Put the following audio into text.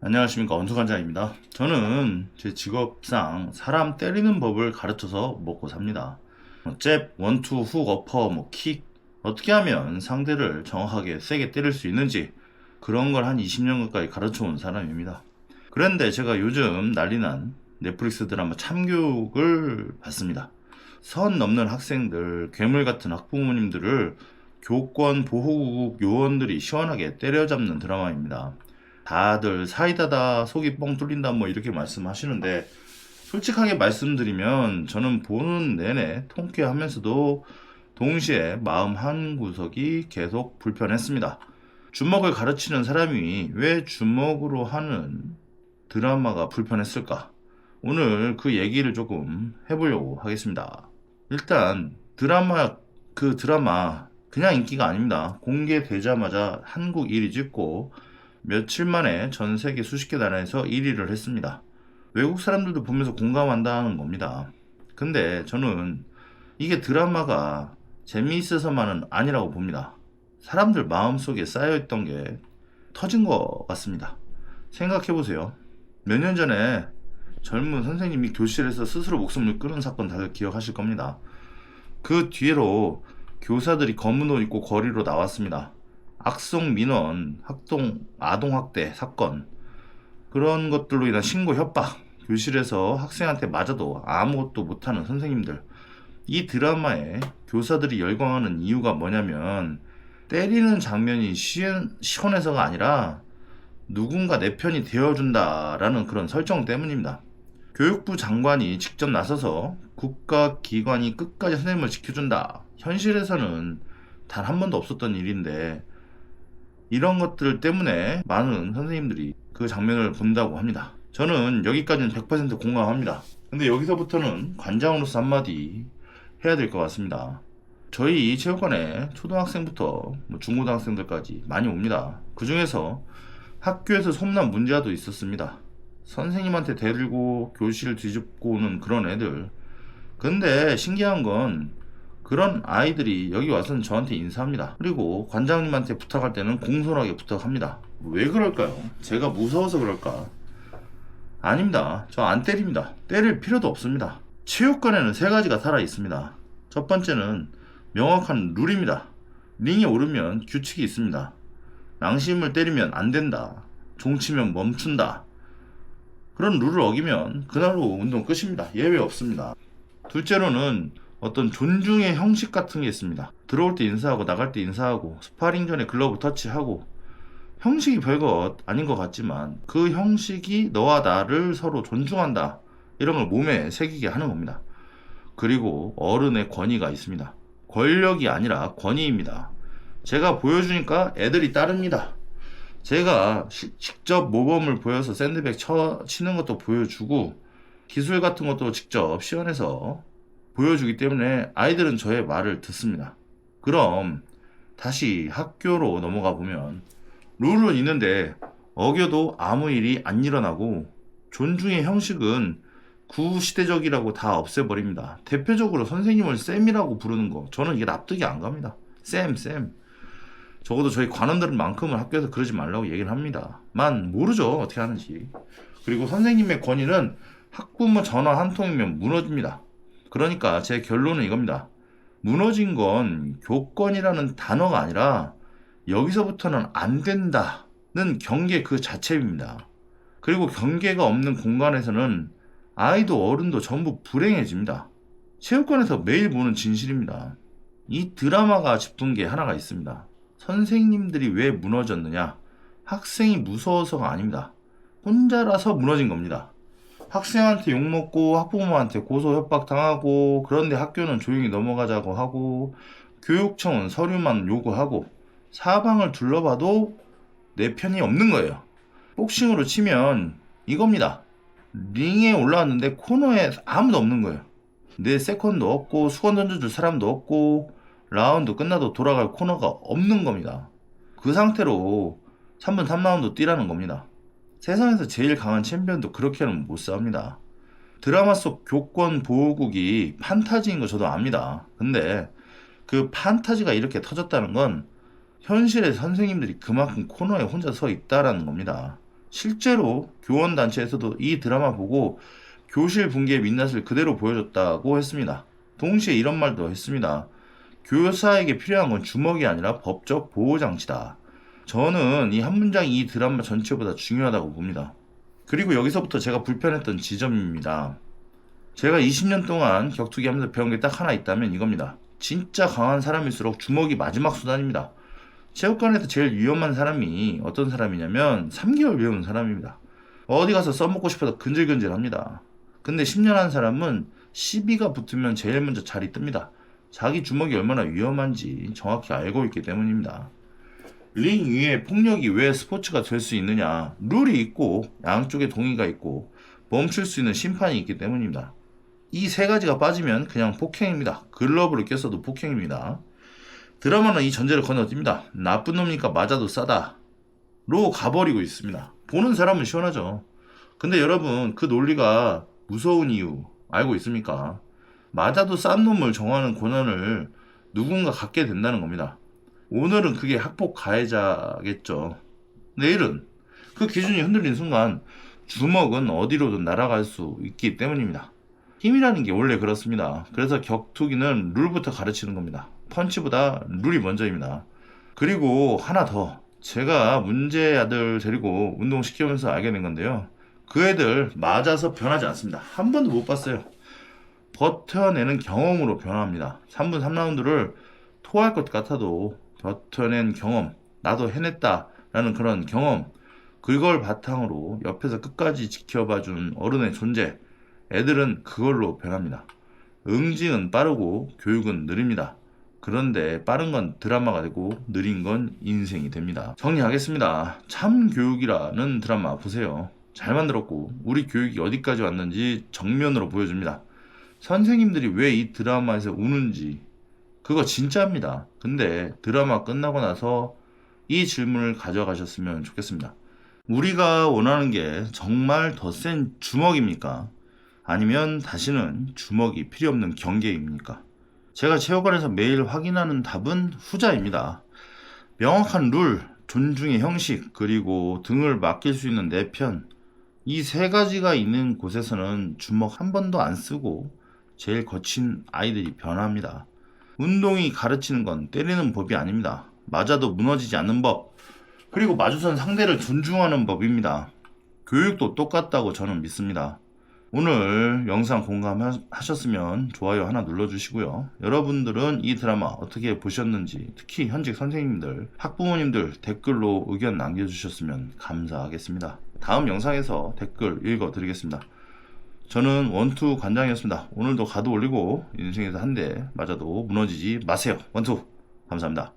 안녕하십니까, 원수관장입니다. 저는 제 직업상 사람 때리는 법을 가르쳐서 먹고 삽니다. 잽, 원투, 훅, 어퍼, 킥, 어떻게 하면 상대를 정확하게 세게 때릴 수 있는지 그런 걸 한 20년 가까이 가르쳐 온 사람입니다. 그런데 제가 요즘 난리난 넷플릭스 드라마 참교육을 봤습니다. 선 넘는 학생들, 괴물 같은 학부모님들을 교권 보호국 요원들이 시원하게 때려잡는 드라마입니다. 다들 사이다다 속이 뻥 뚫린다 이렇게 말씀하시는데, 솔직하게 말씀드리면 저는 보는 내내 통쾌하면서도 동시에 마음 한 구석이 계속 불편했습니다. 주먹을 가르치는 사람이 왜 주먹으로 하는 드라마가 불편했을까? 오늘 그 얘기를 조금 해보려고 하겠습니다. 일단 드라마 그냥 인기가 아닙니다. 공개되자마자 한국 1위 찍고 며칠 만에 전 세계 수십 개 나라에서 1위를 했습니다. 외국 사람들도 보면서 공감한다는 겁니다. 근데 저는 이게 드라마가 재미있어서만은 아니라고 봅니다. 사람들 마음속에 쌓여있던 게 터진 것 같습니다. 생각해보세요. 몇 년 전에 젊은 선생님이 교실에서 스스로 목숨을 끊은 사건 다들 기억하실 겁니다. 그 뒤로 교사들이 검은 옷 입고 거리로 나왔습니다. 악성 민원, 아동학대 사건, 그런 것들로 인한 신고 협박, 교실에서 학생한테 맞아도 아무것도 못하는 선생님들. 이 드라마에 교사들이 열광하는 이유가 뭐냐면, 때리는 장면이 시원해서가 아니라 누군가 내 편이 되어준다라는 그런 설정 때문입니다. 교육부 장관이 직접 나서서 국가기관이 끝까지 선생님을 지켜준다. 현실에서는 단 한 번도 없었던 일인데, 이런 것들 때문에 많은 선생님들이 그 장면을 본다고 합니다. 저는 여기까지는 100% 공감합니다. 근데 여기서부터는 관장으로서 한마디 해야 될 것 같습니다. 저희 체육관에 초등학생부터 중고등학생들까지 많이 옵니다. 그 중에서 학교에서 솜난 문제아도 있었습니다. 선생님한테 대들고 교실 뒤집고 오는 그런 애들. 근데 신기한 건 그런 아이들이 여기 와서는 저한테 인사합니다. 그리고 관장님한테 부탁할 때는 공손하게 부탁합니다. 왜 그럴까요? 제가 무서워서 그럴까? 아닙니다. 저 안 때립니다. 때릴 필요도 없습니다. 체육관에는 세 가지가 살아 있습니다. 첫 번째는 명확한 룰입니다. 링에 오르면 규칙이 있습니다. 낭심을 때리면 안 된다. 종치면 멈춘다. 그런 룰을 어기면 그날로 운동 끝입니다. 예외 없습니다. 둘째로는 어떤 존중의 형식 같은 게 있습니다. 들어올 때 인사하고 나갈 때 인사하고 스파링 전에 글러브 터치하고, 형식이 별거 아닌 것 같지만 그 형식이 너와 나를 서로 존중한다, 이런 걸 몸에 새기게 하는 겁니다. 그리고 어른의 권위가 있습니다. 권력이 아니라 권위입니다. 제가 보여주니까 애들이 따릅니다. 제가 직접 모범을 보여서 샌드백 치는 것도 보여주고 기술 같은 것도 직접 시연해서 보여주기 때문에 아이들은 저의 말을 듣습니다. 그럼 다시 학교로 넘어가 보면, 룰은 있는데 어겨도 아무 일이 안 일어나고 존중의 형식은 구시대적이라고 다 없애버립니다. 대표적으로 선생님을 쌤이라고 부르는 거, 저는 이게 납득이 안 갑니다. 쌤. 적어도 저희 관원들만큼은 학교에서 그러지 말라고 얘기를 합니다. 만 모르죠, 어떻게 하는지. 그리고 선생님의 권위는 학부모 전화 한 통이면 무너집니다. 그러니까 제 결론은 이겁니다. 무너진 건 교권이라는 단어가 아니라 여기서부터는 안 된다는 경계 그 자체입니다. 그리고 경계가 없는 공간에서는 아이도 어른도 전부 불행해집니다. 체육관에서 매일 보는 진실입니다. 이 드라마가 짚은 게 하나가 있습니다. 선생님들이 왜 무너졌느냐? 학생이 무서워서가 아닙니다. 혼자라서 무너진 겁니다. 학생한테 욕먹고 학부모한테 고소 협박 당하고, 그런데 학교는 조용히 넘어가자고 하고, 교육청은 서류만 요구하고, 사방을 둘러봐도 내 편이 없는 거예요. 복싱으로 치면 이겁니다. 링에 올라왔는데 코너에 아무도 없는 거예요. 내 세컨도 없고 수건 던져줄 사람도 없고 라운드 끝나도 돌아갈 코너가 없는 겁니다. 그 상태로 3분 3라운드 뛰라는 겁니다. 세상에서 제일 강한 챔피언도 그렇게는 못 싸웁니다. 드라마 속 교권 보호국이 판타지인 거 저도 압니다. 근데 그 판타지가 이렇게 터졌다는 건 현실의 선생님들이 그만큼 코너에 혼자 서 있다라는 겁니다. 실제로 교원단체에서도 이 드라마 보고 교실 붕괴의 민낯을 그대로 보여줬다고 했습니다. 동시에 이런 말도 했습니다. 교사에게 필요한 건 주먹이 아니라 법적 보호장치다. 저는 이 한 문장이 이 드라마 전체보다 중요하다고 봅니다. 그리고 여기서부터 제가 불편했던 지점입니다. 제가 20년 동안 격투기 하면서 배운 게 딱 하나 있다면 이겁니다. 진짜 강한 사람일수록 주먹이 마지막 수단입니다. 체육관에서 제일 위험한 사람이 어떤 사람이냐면 3개월 배운 사람입니다. 어디 가서 써먹고 싶어서 근질근질합니다. 근데 10년 한 사람은 시비가 붙으면 제일 먼저 자리 뜹니다. 자기 주먹이 얼마나 위험한지 정확히 알고 있기 때문입니다. 링 위에 폭력이 왜 스포츠가 될 수 있느냐? 룰이 있고 양쪽에 동의가 있고 멈출 수 있는 심판이 있기 때문입니다. 이 세 가지가 빠지면 그냥 폭행입니다. 글러브를 꼈어도 폭행입니다. 드라마는 이 전제를 건너뜁니다. 나쁜 놈이니까 맞아도 싸다 로 가버리고 있습니다. 보는 사람은 시원하죠. 근데 여러분 그 논리가 무서운 이유 알고 있습니까? 맞아도 싼 놈을 정하는 권한을 누군가 갖게 된다는 겁니다. 오늘은 그게 학폭 가해자겠죠. 내일은 그 기준이 흔들린 순간 주먹은 어디로든 날아갈 수 있기 때문입니다. 힘이라는 게 원래 그렇습니다. 그래서 격투기는 룰부터 가르치는 겁니다. 펀치보다 룰이 먼저입니다. 그리고 하나 더. 제가 문제 아들 데리고 운동시키면서 알게 된 건데요. 그 애들 맞아서 변하지 않습니다. 한 번도 못 봤어요. 버텨내는 경험으로 변합니다. 3분 3라운드를 토할 것 같아도 버텨낸 경험, 나도 해냈다라는 그런 경험, 그걸 바탕으로 옆에서 끝까지 지켜봐준 어른의 존재, 애들은 그걸로 변합니다. 응징은 빠르고 교육은 느립니다. 그런데 빠른 건 드라마가 되고 느린 건 인생이 됩니다. 정리하겠습니다. 참교육이라는 드라마 보세요. 잘 만들었고 우리 교육이 어디까지 왔는지 정면으로 보여줍니다. 선생님들이 왜 이 드라마에서 우는지 그거 진짜입니다. 근데 드라마 끝나고 나서 이 질문을 가져가셨으면 좋겠습니다. 우리가 원하는 게 정말 더 센 주먹입니까? 아니면 다시는 주먹이 필요 없는 경계입니까? 제가 체육관에서 매일 확인하는 답은 후자입니다. 명확한 룰, 존중의 형식, 그리고 등을 맡길 수 있는 내 편. 이 세 가지가 있는 곳에서는 주먹 한 번도 안 쓰고 제일 거친 아이들이 변합니다. 운동이 가르치는 건 때리는 법이 아닙니다. 맞아도 무너지지 않는 법, 그리고 마주선 상대를 존중하는 법입니다. 교육도 똑같다고 저는 믿습니다. 오늘 영상 공감하셨으면 좋아요 하나 눌러주시고요. 여러분들은 이 드라마 어떻게 보셨는지, 특히 현직 선생님들, 학부모님들 댓글로 의견 남겨주셨으면 감사하겠습니다. 다음 영상에서 댓글 읽어드리겠습니다. 저는 원투 관장이었습니다. 오늘도 가도 올리고 인생에서 한 대 맞아도 무너지지 마세요. 원투 감사합니다.